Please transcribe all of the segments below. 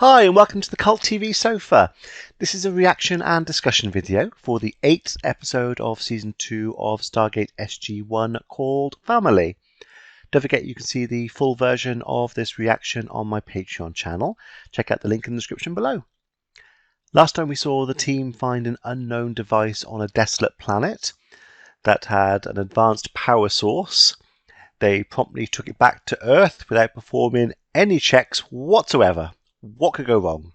Hi and welcome to the Cult TV Sofa. This is a reaction and discussion video for the 8th episode of Season 2 of Stargate SG1 called Family. Don't forget you can see the full version of this reaction on my Patreon channel. Check out the link in the description below. Last time we saw the team find an unknown device on a desolate planet that had an advanced power source. They promptly took it back to Earth without performing any checks whatsoever. What could go wrong?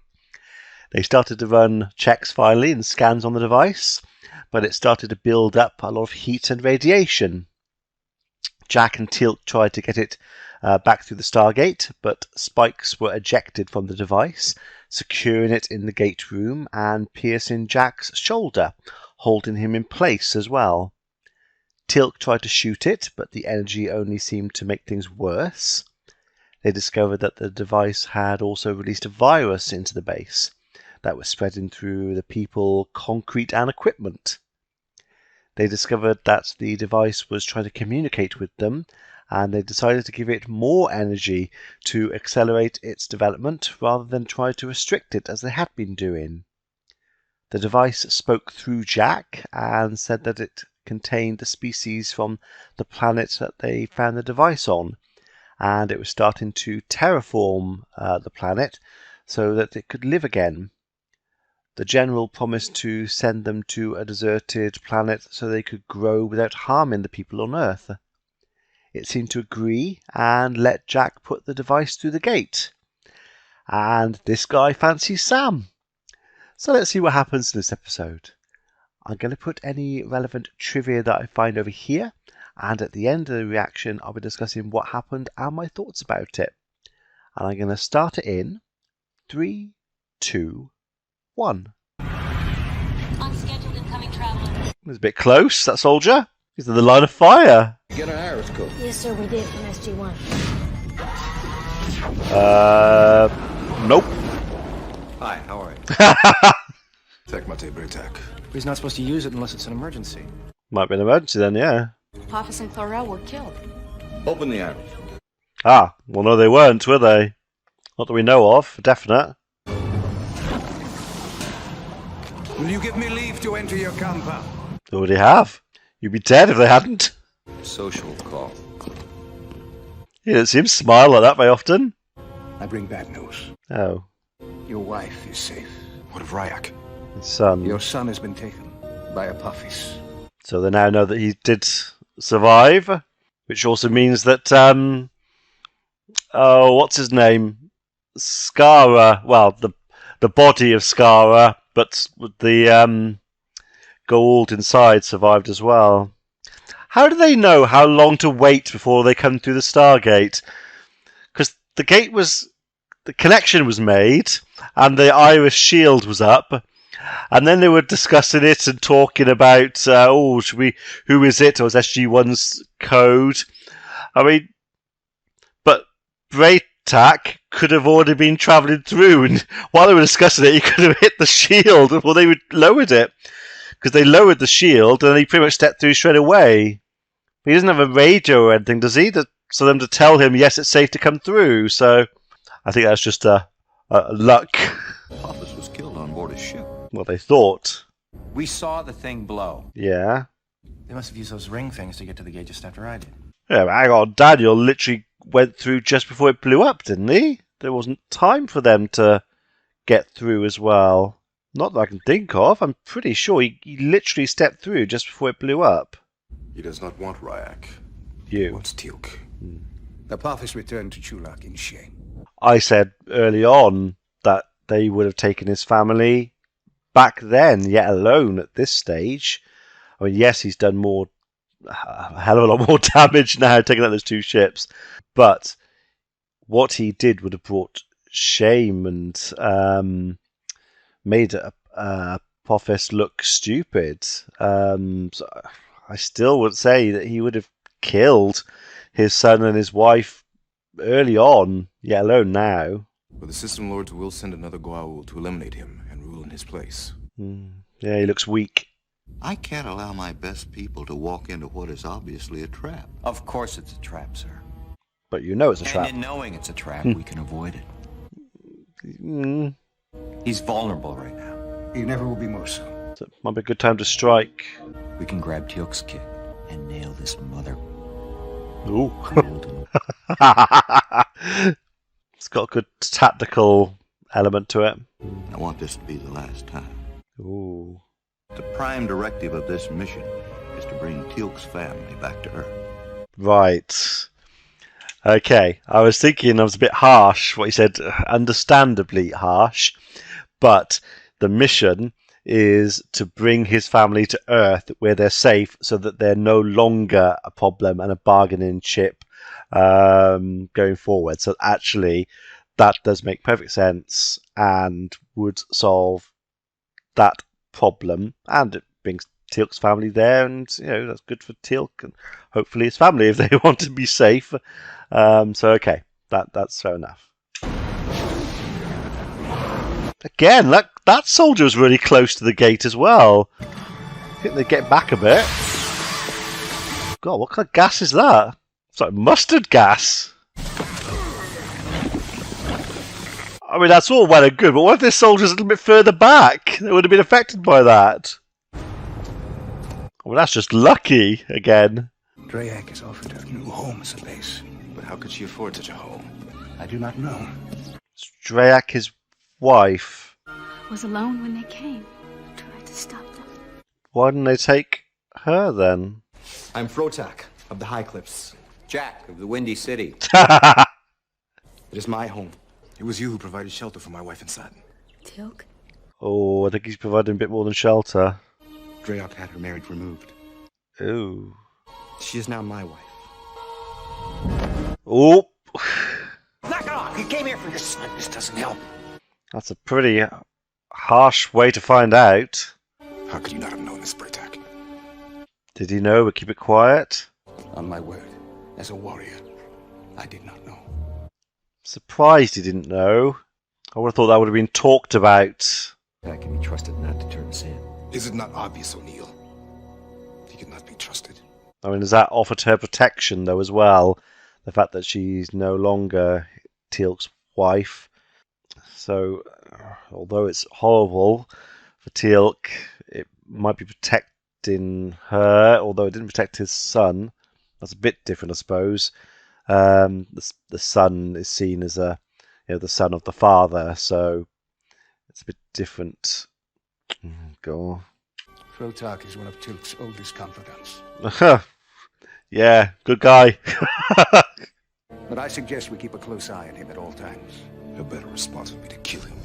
They started to run checks finally and scans on the device, but it started to build up a lot of heat and radiation. Jack and Teal'c tried to get it back through the Stargate, but spikes were ejected from the device, securing it in the gate room and piercing Jack's shoulder, holding him in place as well. Teal'c tried to shoot it, but the energy only seemed to make things worse. They discovered that the device had also released a virus into the base that was spreading through the people, concrete and equipment. They discovered that the device was trying to communicate with them, and they decided to give it more energy to accelerate its development rather than try to restrict it as they had been doing. The device spoke through Jack and said that it contained the species from the planet that they found the device on, and it was starting to terraform the planet so that it could live again. The general promised to send them to a deserted planet so they could grow without harming the people on Earth. It seemed to agree and let Jack put the device through the gate. And this guy fancies Sam. So let's see what happens in this episode. I'm going to put any relevant trivia that I find over here, and at the end of the reaction I'll be discussing what happened and my thoughts about it. And I'm going to start it in 3, 2, 1. Unscheduled incoming traveler. It was a bit close, that soldier. He's in the line of fire. Get an iris code. Yes, sir, we did from SG1. Nope. Hi, how are you? Tech Mate Britak. He's not supposed to use it unless it's an emergency. Might be an emergency then, yeah. Hoffus and Chlorel were killed. Open the iris. Ah, well no they weren't, were they? Not that we know of, for definite. Will you give me leave to enter your compound? They already have. You'd be dead if they hadn't. Social call. You don't see him smile like that very often. I bring bad news. Oh, Your wife is safe. What of Ryak? his son. Your son has been taken by Apophis. So they now know that he did survive, which also means that, oh, what's his name? Skara, well, the body of Skara, but with the gold inside survived as well. How do they know how long to wait before they come through the Stargate? Because the connection was made, and the iris shield was up, and then they were discussing it and talking about, who is it? Or was SG1's code? I mean, but Braytak could have already been travelling through, and while they were discussing it, he could have hit the shield before they lowered it. Because they lowered the shield, and he pretty much stepped through straight away. He doesn't have a radio or anything, does he? So them to tell him, yes, it's safe to come through. So I think that's just a luck. Apophis was killed on board his ship. What they thought. We saw the thing blow. Yeah. They must have used those ring things to get to the gate just after I did. Yeah, but hang on. Daniel literally went through just before it blew up, didn't he? There wasn't time for them to get through as well. Not that I can think of. I'm pretty sure he literally stepped through just before it blew up. He does not want Ryak. You. He wants Teal'c. Apophis returned to Chulak in shame. I said early on that they would have taken his family back then, yet alone at this stage. I mean, yes, he's done a hell of a lot more damage now, taking out those 2 ships. But what he did would have brought shame and made Apophis look stupid. So I still would say that he would have killed his son and his wife early on, yet alone now. But the System Lords will send another Goa'uld to eliminate him and rule in his place. Yeah, he looks weak. I can't allow my best people to walk into what is obviously a trap. Of course it's a trap, sir. But you know it's a trap. And in knowing it's a trap, we can avoid it. Mm, He's vulnerable right now. He never will be more so. so it might be a good time to strike. We can grab Teal'c's kid and nail this mother. Ooh. It's got a good tactical element to it. I want this to be the last time. Ooh. The prime directive of this mission is to bring Teal'c's family back to Earth. Right. Okay. I was thinking I was a bit harsh, what he said, understandably harsh, but the mission is to bring his family to Earth where they're safe so that they're no longer a problem and a bargaining chip going forward. So actually, that does make perfect sense and would solve that problem, and it brings Teal'c's family there, and that's good for Teal'c and hopefully his family if they want to be safe. So okay, that's fair enough. Again, look, that soldier was really close to the gate as well. I think they get back a bit. God, what kind of gas is that? It's like mustard gas. I mean, that's all well and good, but what if this soldier's a little bit further back? They would have been affected by that. Well, that's just lucky, again. Drayak has offered her a new home as a base. But how could she afford such a home? I do not know. It's Drayak, his wife. Was alone when they came. Tried to stop them. Why didn't they take her then? I'm Frotak of the High Cliffs. Jack of the Windy City. It is my home. It was you who provided shelter for my wife and son. Teal'c? Oh, I think he's providing a bit more than shelter. Drayak had her marriage removed. Ooh. She is now my wife. Oh, Knock it off! You came here for your son. This doesn't help. that's a pretty harsh way to find out. How could you not have known this, Braytak? Did he know but keep it quiet? On my word, as a warrior, I did not know. Surprised he didn't know. I would have thought that would have been talked about. That can be trusted not to turn us in. Is it not obvious, O'Neill? He could not be trusted. I mean, does that offer to her protection, though, as well? The fact that she's no longer Teal'c's wife. So, although it's horrible for Teal'c, it might be protecting her, although it didn't protect his son. That's a bit different, I suppose. The son is seen as the son of the father, so it's a bit different. Go on. Frotak is one of Teal'c's oldest confidants. Yeah, good guy. But I suggest we keep a close eye on him at all times. A better response would be to kill him.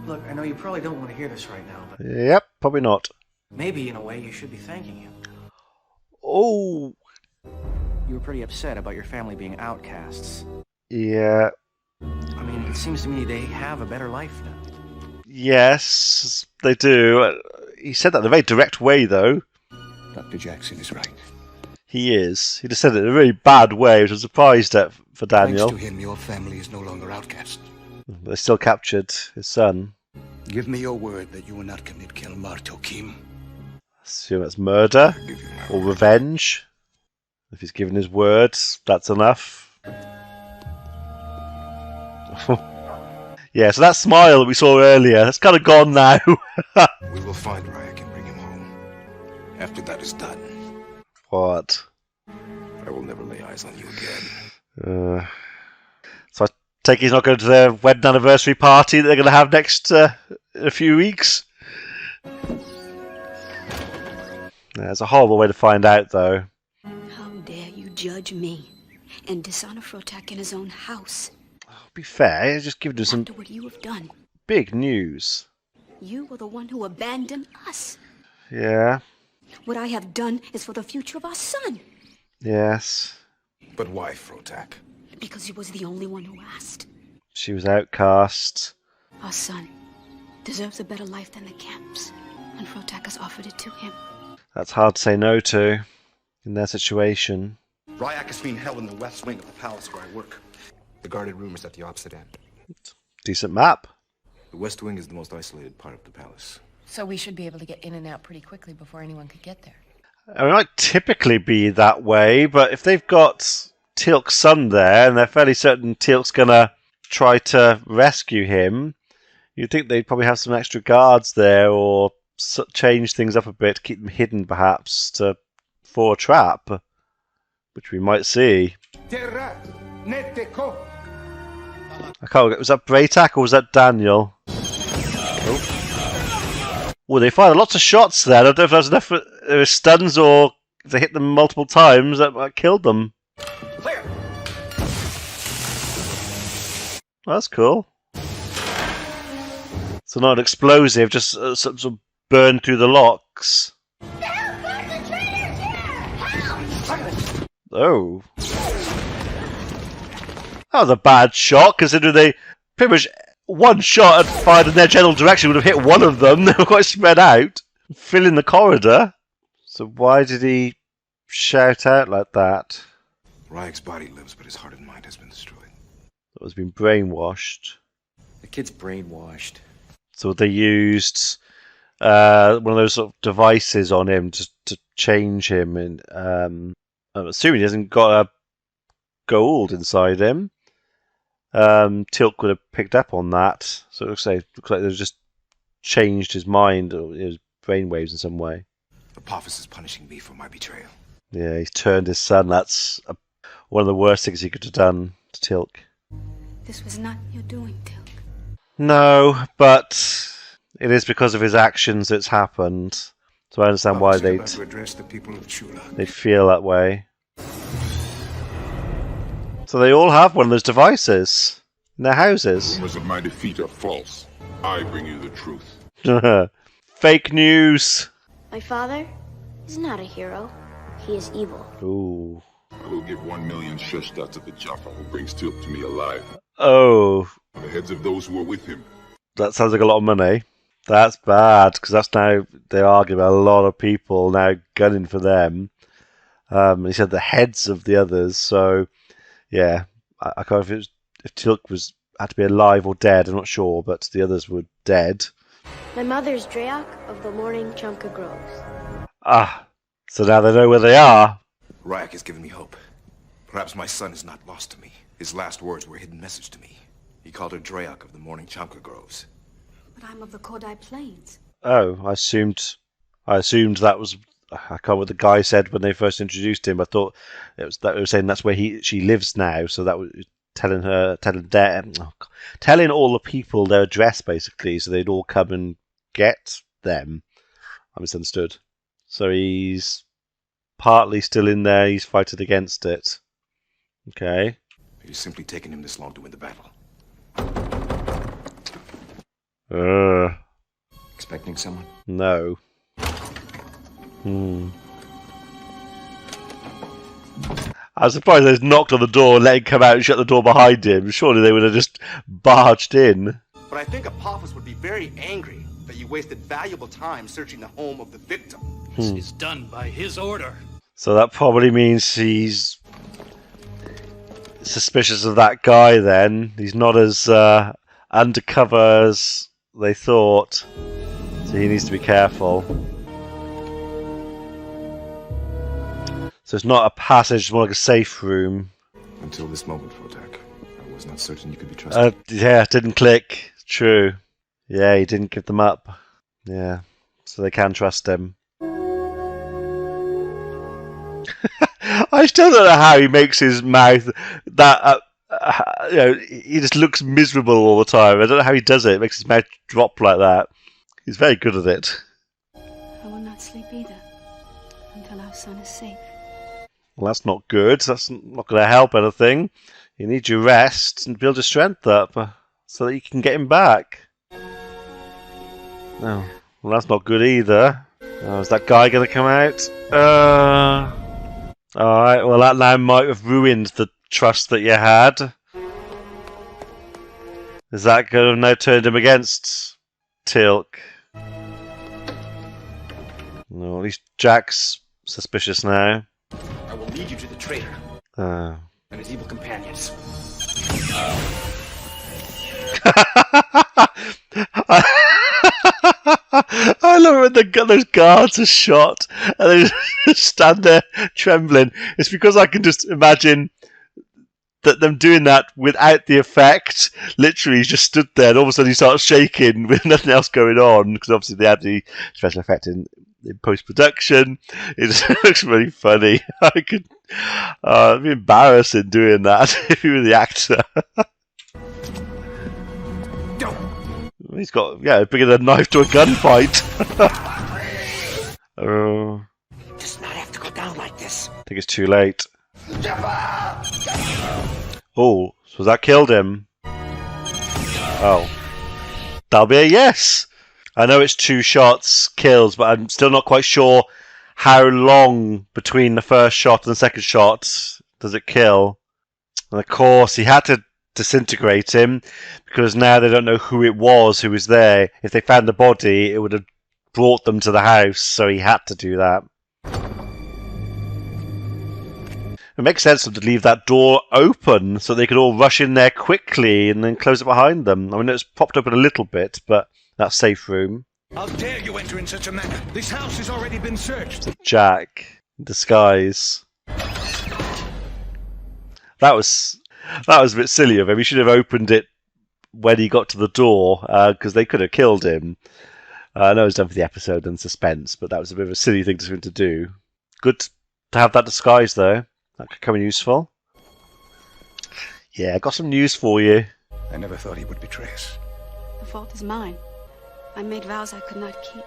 Look, I know you probably don't want to hear this right now, but Yep, probably not. maybe in a way you should be thanking him. Oh, You were pretty upset about your family being outcasts. yeah, I mean, it seems to me they have a better life now. yes, they do. He said that in a very direct way, though. Dr. Jackson is right. He is. He just said it in a very bad way, which I'm surprised at for Daniel. Thanks to him, your family is no longer outcast. They still captured his son. Give me your word that you will not commit Kelmar Tokim. Assume that's murder I give you my or word. revenge. If he's given his word, that's enough. Yeah, so that smile that we saw earlier, that's kind of gone now. We will find Ryak and bring him home. After that is done, What? I will never lay eyes on you again. So I take it he's not going to their wedding anniversary party that they're going to have next in a few weeks. Yeah, it's a horrible way to find out, though. How dare you judge me and dishonor Frotak in his own house Be fair, he's just given him some after what you have done? big news. You were the one who abandoned us. Yeah, What I have done is for the future of our son, yes. But why, Frotak? because he was the only one who asked. She was outcast. Our son deserves a better life than the camps, and Frotak has offered it to him. That's hard to say no to in their situation. Ryak is being held in the west wing of the palace where I work. The guarded room is at the opposite end. Decent map. The west wing is the most isolated part of the palace. So we should be able to get in and out pretty quickly before anyone could get there. I mean, it might typically be that way, but if they've got Teal'c's son there and they're fairly certain Teal'c's gonna try to rescue him, you'd think they'd probably have some extra guards there, or change things up a bit, keep them hidden perhaps for a trap, which we might see. I can't. Was that Braytak or was that Daniel? Oh, they fired lots of shots there. I don't know if that was enough stuns or if they hit them multiple times that killed them. Clear. Well, that's cool. So not an explosive, just sort of burn through the locks. Oh. That was a bad shot, considering they pretty much one shot had fired in their general direction would have hit one of them. They were quite spread out, filling the corridor. So why did he shout out like that? Ryek's body lives, but his heart and mind has been destroyed. That was being brainwashed. The kid's brainwashed. So they used one of those sort of devices on him to change him. And I'm assuming he hasn't got a gold inside him. Tilk would have picked up on that. So it looks like they've just changed his mind or his brainwaves in some way. Apophis is punishing me for my betrayal. Yeah, he's turned his son. That's one of the worst things he could have done to Tilk. This was not your doing, Tilk. No, but it is because of his actions it's happened. So I understand why they'd to address the people of Chula. feel that way. So they all have one of those devices in their houses. Rumors of my defeat are false. I bring you the truth. Fake news. My father is not a hero. He is evil. Ooh. I will give 1 million Sheshta to the Jaffa who brings Tilk to me alive. Oh. On the heads of those who are with him. That sounds like a lot of money. That's bad, because that's now, they're arguing about a lot of people now gunning for them. He said the heads of the others, so yeah. I can't know if Tilk had to be alive or dead, I'm not sure, but the others were dead. My mother's Dreyok of the Morning Chunka Groves. Ah, so now they know where they are. Ryek has given me hope. Perhaps my son is not lost to me. His last words were a hidden message to me. He called her Dreyok of the Morning Chunka Groves. But I'm of the Kodai Plains. Oh, I assumed that was. I can't remember what the guy said when they first introduced him. I thought it was that they were saying that's where she lives now. So that was telling all the people their address basically, so they'd all come and get them. I misunderstood. So he's partly still in there. He's fighting against it. Okay. It's simply taken him this long to win the battle. Expecting someone? No. I was surprised they knocked on the door and let him come out and shut the door behind him. Surely they would have just barged in. But I think Apophis would be very angry that you wasted valuable time searching the home of the victim. This is done by his order. So that probably means he's suspicious of that guy then. He's not as undercover as they thought. So he needs to be careful. So it's not a passage, it's more like a safe room. Until this moment, Rodak, I was not certain you could be trusted. Yeah, it didn't click. True. Yeah, he didn't give them up. Yeah, so they can trust him. I still don't know how he makes his mouth that. He just looks miserable all the time. I don't know how he does it. It makes his mouth drop like that. He's very good at it. I will not sleep either until our son is safe. Well, that's not good. That's not going to help anything. You need your rest and build your strength up so that you can get him back. No, well, that's not good either. Oh, is that guy going to come out? Alright, well, that now might have ruined the trust that you had. Is that going to have now turned him against Tilk? No, at least Jack's suspicious now. I will lead you to the traitor and his evil companions. I love it when those guards are shot and they just stand there trembling. It's because I can just imagine that them doing that without the effect. Literally, he just stood there, and all of a sudden he starts shaking with nothing else going on, because obviously they had the special effect in post production. It looks really funny. It'd be embarrassing doing that if you were the actor. He's got bringing a knife to a gunfight. Does not have to go down like this. I think it's too late. Oh, so that killed him? Oh. That'll be a yes! I know it's 2 shots kills, but I'm still not quite sure how long between the first shot and the second shot does it kill. And of course, he had to disintegrate him, because now they don't know who it was who was there. If they found the body, it would have brought them to the house, so he had to do that. It makes sense for them to leave that door open so they could all rush in there quickly and then close it behind them. I mean, it's popped open a little bit, but that's safe room. How dare you enter in such a manner? This house has already been searched. Jack in disguise. That was a bit silly of him. He should have opened it when he got to the door, because they could have killed him. I know it was done for the episode and suspense, but that was a bit of a silly thing for him to do. Good to have that disguise, though. That could come in useful. Yeah, I got some news for you. I never thought he would betray us. The fault is mine. I made vows I could not keep.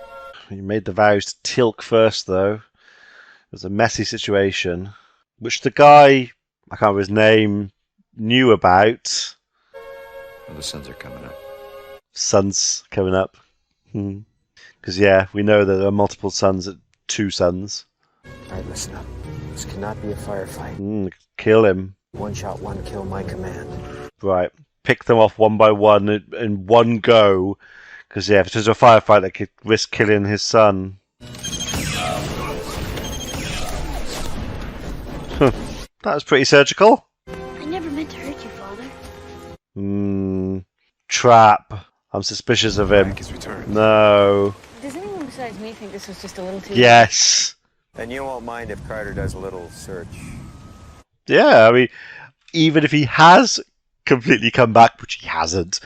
You made the vows to Tilk first, though. It was a messy situation, which the guy, I can't remember his name, knew about. Well, the suns are coming up. Suns coming up. Because, yeah, we know that there are multiple suns, 2 suns. Alright, listen up. This cannot be a firefight. Kill him. One shot, one kill, my command. Right. Pick them off one by one in one go. Because, yeah, if it was a firefight, they could risk killing his son. That was pretty surgical. I never meant to hurt you, Father. Trap. I'm suspicious of him. No. Does anyone besides me think this was just a little too... Yes. And you won't mind if Carter does a little search. Yeah, I mean, even if he has completely come back, which he hasn't,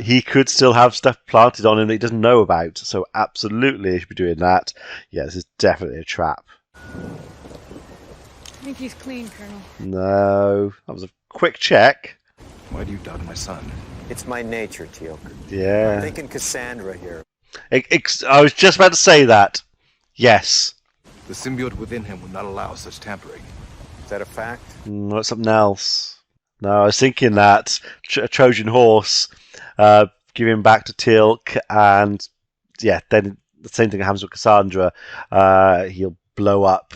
he could still have stuff planted on him that he doesn't know about. So absolutely he should be doing that. Yeah, this is definitely a trap. I think he's clean, Colonel. No. That was a quick check. Why do you doubt my son? It's my nature, Teal'c. Yeah. I'm thinking Cassandra here. I was just about to say that. Yes. The symbiote within him would not allow such tampering. Is that a fact? That's something else. No, I was thinking that a Trojan horse, giving back to Teal'c, and yeah, then the same thing happens with Cassandra. He'll blow up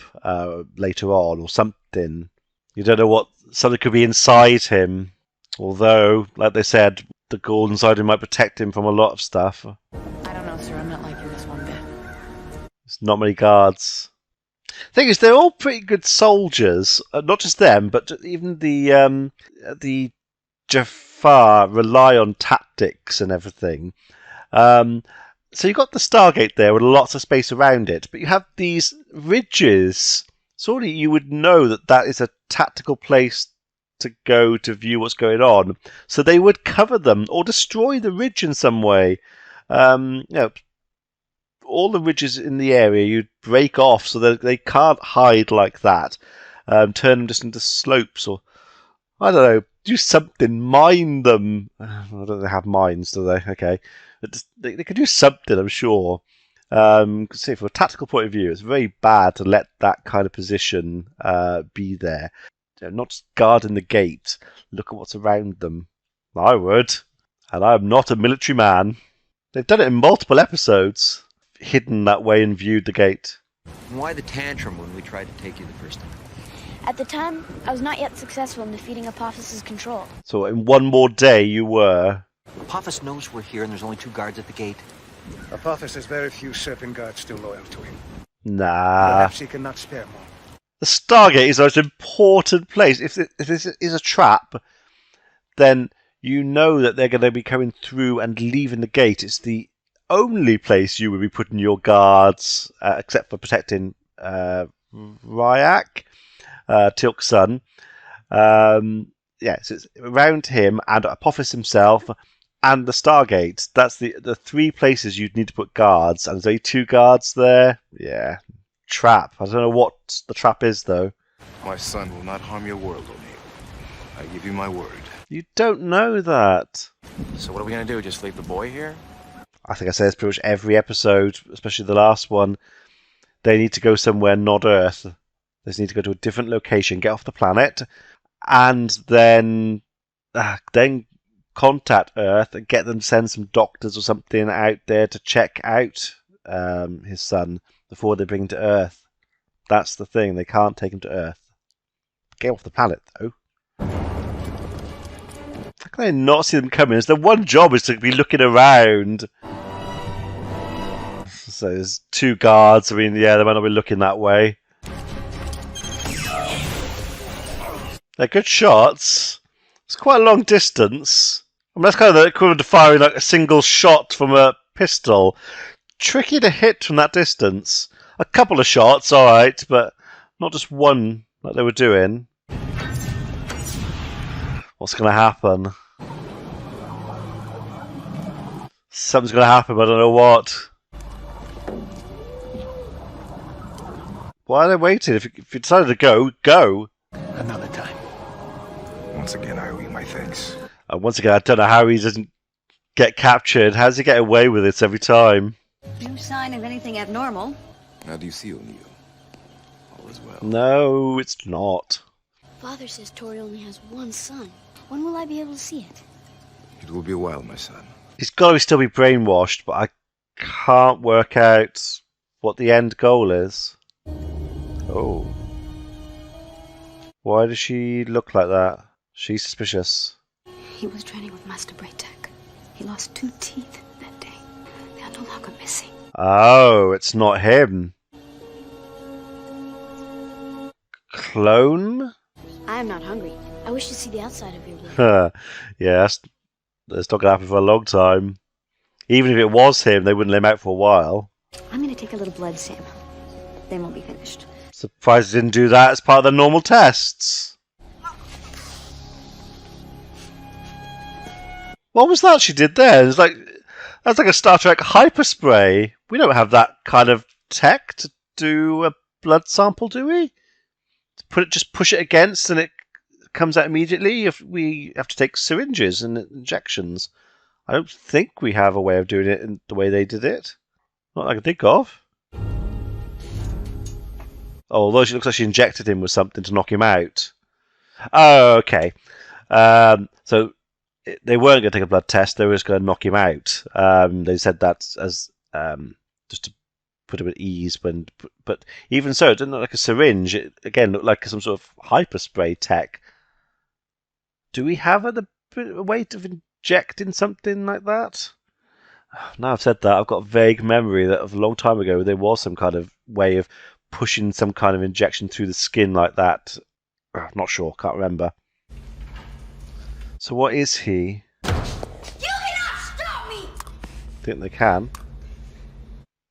later on or something. You don't know what something could be inside him. Although, like they said, the gold inside him might protect him from a lot of stuff. I don't know, sir. I'm not liking this one bit. There's not many guards. Thing is, they're all pretty good soldiers. Not just them, but even the Jafar rely on tactics and everything. So you've got the Stargate there with lots of space around it, but you have these ridges. Surely you would know that that is a tactical place to go to view what's going on. So they would cover them or destroy the ridge in some way. All the ridges in the area you'd break off so that they can't hide like that. Turn them just into slopes, or I don't know, do something, mine them. I don't think they have mines, do they? Okay, but they could do something, I'm sure. See, from a tactical point of view, it's very bad to let that kind of position be there. Not just guarding the gate. Look at what's around them. I would, and I'm not a military man. They've done it in multiple episodes. Hidden that way and viewed the gate. Why the tantrum when we tried to take you the first time? At the time, I was not yet successful in defeating Apophis' control. So in one more day you were. Apophis knows we're here and there's only 2 guards at the gate. Apophis has very few serpent guards still loyal to him. Nah. Perhaps he cannot spare more. The Stargate is the most important place. If this is a trap, then you know that they're going to be coming through and leaving the gate. It's the only place you would be putting your guards, except for protecting Ryak, Teal'c's son. so it's around him and Apophis himself and the Stargate. That's the three places you'd need to put guards, and there's only 2 guards there. Yeah. Trap. I don't know what the trap is, though. My son will not harm your world, O'Neill. I give you my word. You don't know that. So what are we gonna do? Just leave the boy here? I think I say this pretty much every episode, especially the last one. They need to go somewhere not Earth. They just need to go to a different location, get off the planet, and then contact Earth and get them to send some doctors or something out there to check out his son before they bring him to Earth. That's the thing. They can't take him to Earth. Get off the planet, though. How can I not see them coming? Their one job is to be looking around. So there's 2 guards. I mean, yeah, they might not be looking that way. They're good shots. It's quite a long distance. I mean, that's kind of the equivalent to firing like a single shot from a pistol. Tricky to hit from that distance. A couple of shots, alright, but not just one like they were doing. What's going to happen? Something's going to happen, but I don't know what. Why are they waiting? If you decided to go, go. Another time. Once again, I owe you my thanks. And once again, I don't know how he doesn't get captured. How does he get away with it every time? No sign of anything abnormal. How do you see O'Neill? All is well. No, it's not. Father says Tori only has one son. When will I be able to see it? It will be a while, my son. He's got to still be brainwashed, but I can't work out what the end goal is. Oh. Why does she look like that? She's suspicious. He was training with Master Braytek. He lost 2 teeth that day. They are no longer missing. Oh, it's not him. Clone? I am not hungry. I wish to see the outside of your room. Yeah, that's not going to happen for a long time. Even if it was him, they wouldn't let him out for a while. I'm gonna take a little blood, Sam. Then we'll be finished. Surprised they didn't do that as part of the normal tests. What was that she did there? It's like that's like a Star Trek hyperspray. We don't have that kind of tech to do a blood sample, do we? Just push it against and it comes out immediately. If we have to take syringes and injections, I don't think we have a way of doing it in the way they did it. Not that I can think of. Oh, although she looks like she injected him with something to knock him out. Oh, okay. So they weren't going to take a blood test. They were just going to knock him out. They said that as just to put him at ease. But even so, it didn't look like a syringe. It, again, looked like some sort of hyperspray tech. Do we have a way of injecting something like that? Now I've said that, I've got a vague memory that of a long time ago there was some kind of way of pushing some kind of injection through the skin like that. Not sure, can't remember. So what is he? You cannot stop me! Think they can?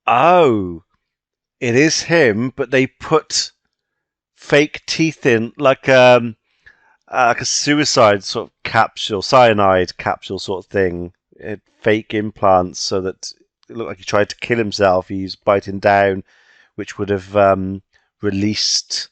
Oh, it is him, but they put fake teeth in, like a suicide sort of capsule, cyanide capsule sort of thing. Fake implants so that it looked like he tried to kill himself. He's biting down, which would have released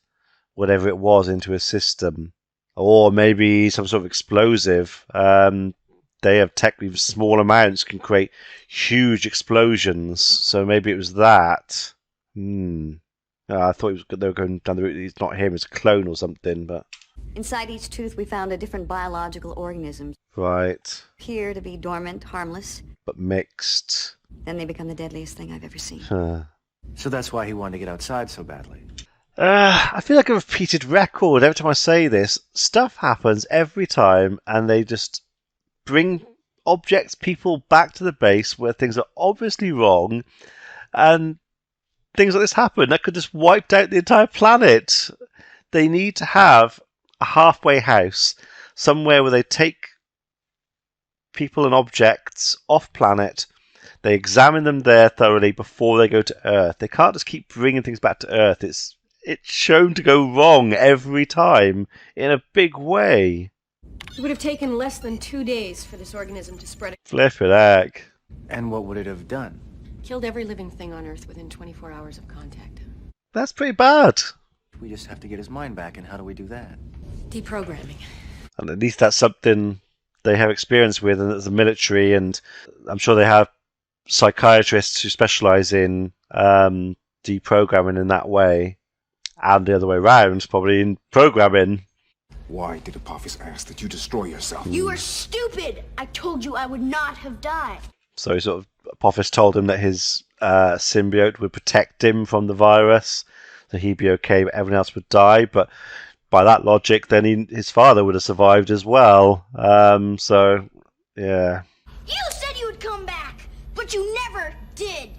whatever it was into his system. Or maybe some sort of explosive. They have technically small amounts can create huge explosions. So maybe it was that. I thought they were going down the route. It's not him. It's a clone or something. But Inside each tooth, we found a different biological organism. right. Appear to be dormant, harmless. But mixed. Then they become the deadliest thing I've ever seen. So that's why he wanted to get outside so badly. I feel like a repeated record. Every time I say this, stuff happens every time, and they just bring objects, people back to the base where things are obviously wrong, and things like this happen. That could just wipe out the entire planet. They need to have a halfway house, somewhere where they take people and objects off planet. They examine them there thoroughly before they go to Earth. They can't just keep bringing things back to Earth. It's shown to go wrong every time in a big way. It would have taken less than 2 days for this organism to spread. Flippin' heck. And what would it have done? Killed every living thing on Earth within 24 hours of contact. That's pretty bad. We just have to get his mind back, and how do we do that? Deprogramming. And at least that's something they have experience with, and it's the military, and I'm sure they have psychiatrists who specialise in deprogramming in that way, and the other way around, probably in programming. Why did Apophis ask that you destroy yourself? You are stupid! I told you I would not have died. So sort of Apophis told him that his symbiote would protect him from the virus, so he'd be okay, but everyone else would die. But by that logic, then his father would have survived as well. So, yeah. You said you would come back, but you never did.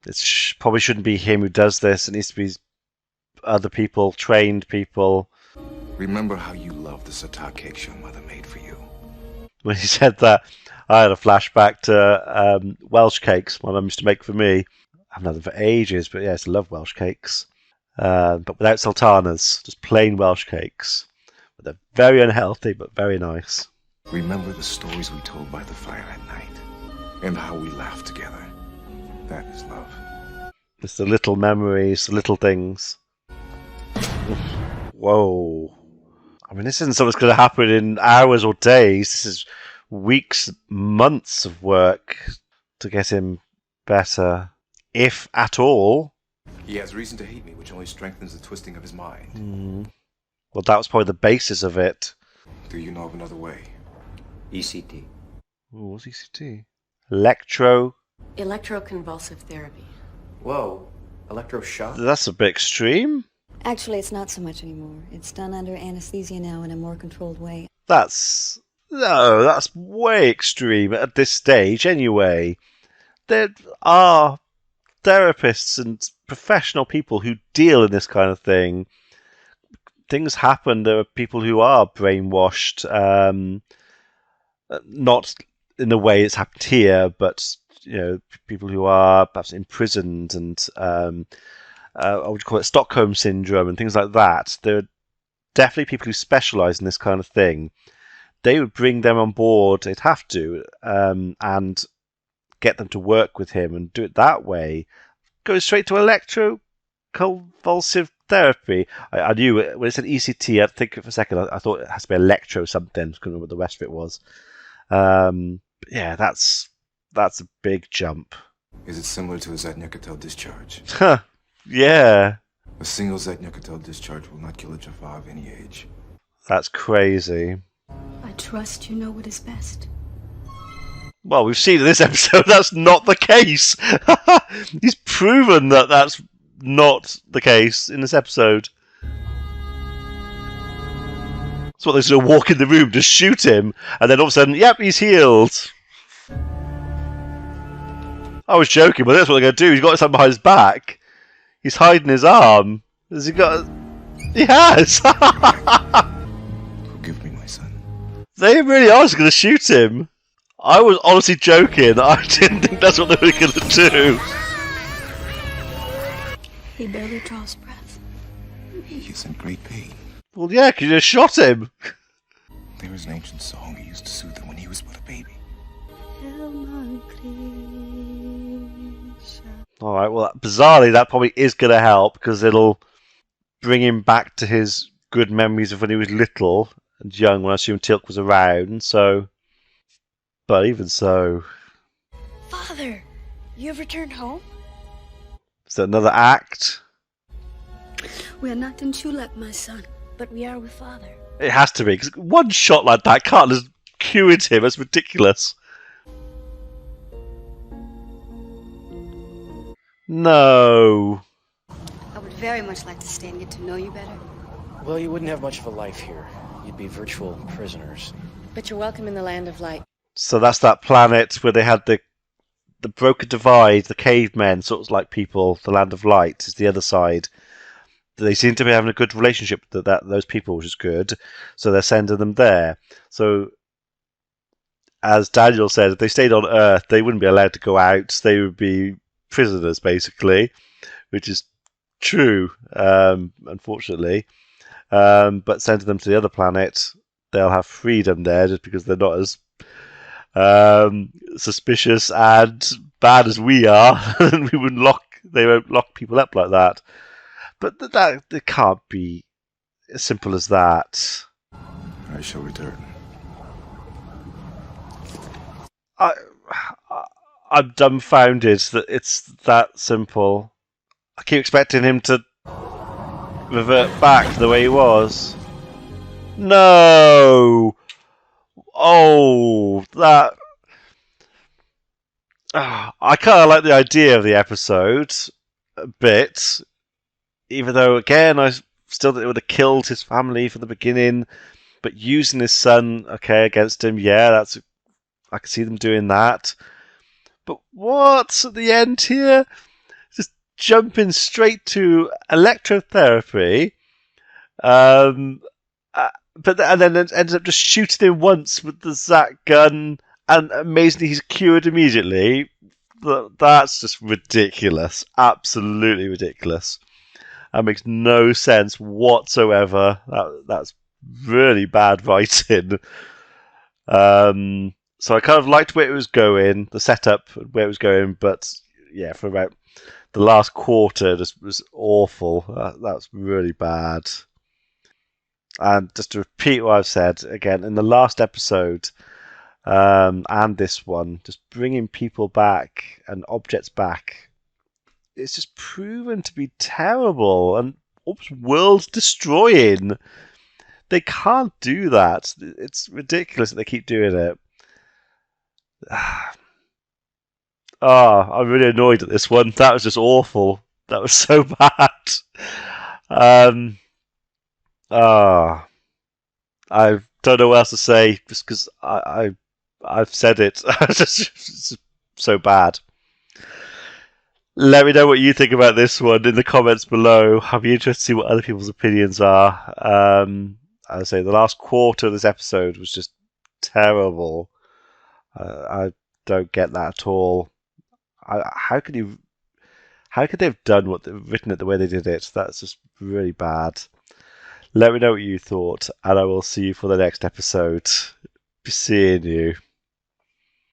It probably shouldn't be him who does this. It needs to be other people, trained people. Remember how you loved the satay cakes your mother made for you? When he said that, I had a flashback to Welsh cakes, my mum used to make for me. I haven't had them for ages, but yes, I love Welsh cakes. But without sultanas, just plain Welsh cakes. But they're very unhealthy, but very nice. Remember the stories we told by the fire at night, and how we laughed together. That is love. It's the little memories, the little things. Whoa. I mean, this isn't something that's going to happen in hours or days. This is weeks, months of work to get him better, if at all. He has reason to hate me, which only strengthens the twisting of his mind. Well, that was probably the basis of it. Do you know of another way? ECT. Ooh, what's ECT? Electroconvulsive therapy. Whoa. Electroshock? That's a bit extreme. Actually, it's not so much anymore. It's done under anesthesia now in a more controlled way. That's way extreme at this stage anyway. There are therapists and professional people who deal in this kind of thing. Things happen. There are people who are brainwashed, not in the way it's happened here, but people who are perhaps imprisoned and what would you call it, Stockholm syndrome and things like that. There are definitely people who specialise in this kind of thing. They would bring them on board. They'd have to, and get them to work with him and do it that way. Go straight to electroconvulsive therapy. I knew when it said ECT, I'd think for a second. I thought it has to be electro something. I couldn't remember what the rest of it was. Yeah, that's a big jump. Is it similar to a Zetnyakotel discharge? Huh. Yeah. A single Zetnyakotel discharge will not kill a Jaffa of any age. That's crazy. I trust you know what is best. Well, we've seen in this episode that's not the case. He's proven that that's not the case in this episode. That's what they sort of walk in the room, just shoot him, and then all of a sudden, yep, he's healed. I was joking, but that's what they're going to do. He's got something behind his back. He's hiding his arm. Has he got? He has. Forgive me, my son. They really are just going to shoot him. I was honestly joking. I didn't think that's what they were going to do. He barely draws breath. He's in great pain. Well, yeah, because you just shot him. There is an ancient song he used to soothe him when he was but a baby. Alright, well, bizarrely, that probably is going to help, because it'll bring him back to his good memories of when he was little and young, when I assume Tilk was around, so... But even so... Father, you have returned home? Is that another act? We are not in Chulak, my son, but we are with Father. It has to be, because one shot like that can't just cured him. That's ridiculous. No. I would very much like to stay and get to know you better. Well, you wouldn't have much of a life here. You'd be virtual prisoners. But you're welcome in the land of light. So that's that planet where they had the broken divide, the cavemen, sort of like people, the land of light is the other side. They seem to be having a good relationship with those people, which is good. So they're sending them there. So, as Daniel said, if they stayed on Earth, they wouldn't be allowed to go out. They would be prisoners, basically, which is true, unfortunately. But sending them to the other planet they'll have freedom there just because they're not as suspicious and bad as we are. And they won't lock people up like that. But that it can't be as simple as that. I shall return. I'm dumbfounded that it's that simple. I keep expecting him to revert back to the way he was. No! Oh, that... I kind of like the idea of the episode a bit, even though, again, I still think it would have killed his family from the beginning, but using his son, okay, against him, yeah, I can see them doing that. But what's at the end here? Just jumping straight to electrotherapy, and then it ends up just shooting him once with the Zat gun, and amazingly he's cured immediately. That's just ridiculous, absolutely ridiculous. That makes no sense whatsoever. That's really bad writing. So I kind of liked where it was going, the setup, where it was going, but yeah, for about the last quarter, just was awful. That's really bad. And just to repeat what I've said again in the last episode and this one, just bringing people back and objects back, it's just proven to be terrible and almost world destroying. They can't do that. It's ridiculous that they keep doing it. I'm really annoyed at this one. That was just awful. That was so bad. I don't know what else to say just because I've said it. It's so bad. Let me know what you think about this one in the comments below. I'll be interested to see what other people's opinions are. I say the last quarter of this episode was just terrible. I don't get that at all. How could they have done written it the way they did it? That's just really bad. Let me know what you thought, and I will see you for the next episode. Be seeing you.